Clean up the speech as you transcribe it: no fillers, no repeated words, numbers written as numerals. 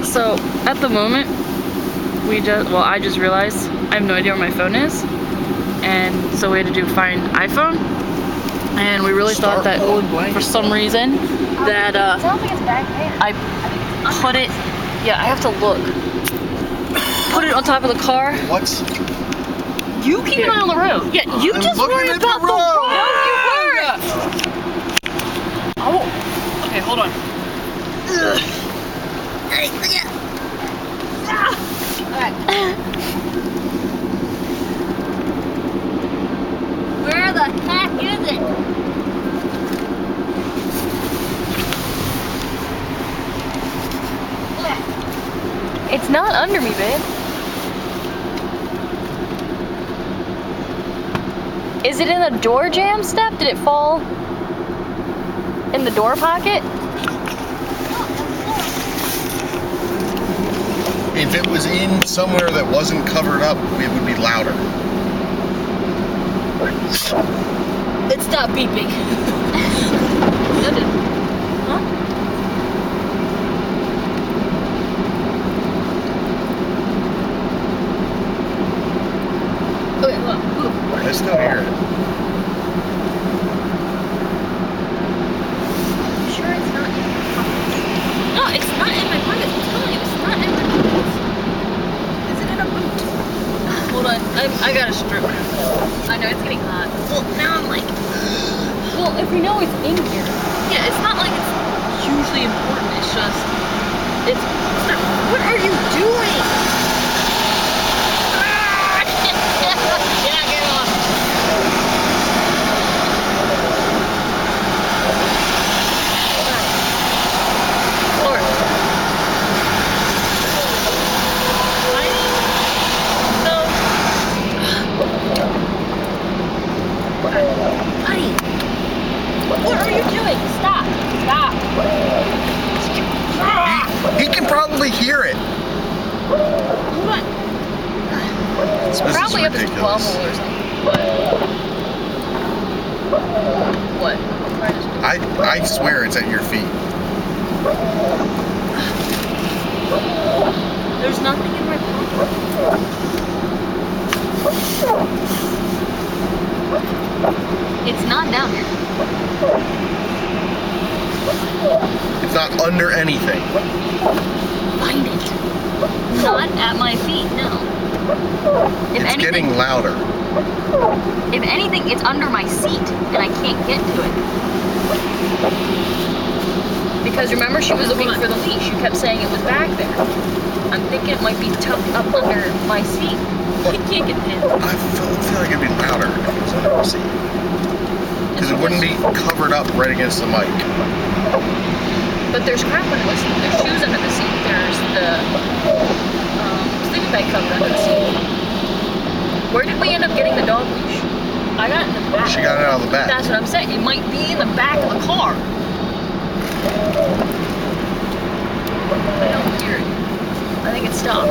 So at the moment, I just realized I have no idea where my phone is, and so we had to do find iPhone, and we really thought that for some reason that I put it. Yeah, I have to look. Put it on top of the car. What? You keep an eye on the road. Yeah, you just worry about the road. No, you weren't. Oh. Okay, hold on. Where the heck is it? It's not under me, babe. Is it in the door jamb step? Did it fall in the door pocket? If it was in somewhere that wasn't covered up, it would be louder. It stopped beeping. Huh? Okay, look. I still hear it. I'm sure it's not in my pocket. No, it's not in my pocket. I'm telling you, it's not in my pocket. Is it in a boot? Hold on, I got a strip. I know it's getting hot. Well, now I'm like, well, if we know it's in here. Yeah, it's not like it's hugely important. It's just, what are you doing? Yeah, get off. Lord. Honey, what are you doing? Stop. Stop. He can probably hear it. Hold on. It's This probably is up his ridiculous. bumhole or something. What? I swear it's at your feet. There's nothing in my pocket. It's not down here. It's not under anything. Find it. Not at my feet, no. It's getting louder. If anything, it's under my seat, and I can't get to it. Because remember, she was looking for the leash. She kept saying it was back there. I'm thinking it might be tucked up under my seat. I can't get in. I feel like it'd be louder if it was under the seat. Because it wouldn't be covered up right against the mic. But there's crap under the seat. There's shoes under the seat. There's the sleeping bag cover under the seat. Where did we end up getting the dog leash? I got it in the back. She got it out of the back. That's what I'm saying. It might be in the back of the car. I don't hear it. I think it stopped.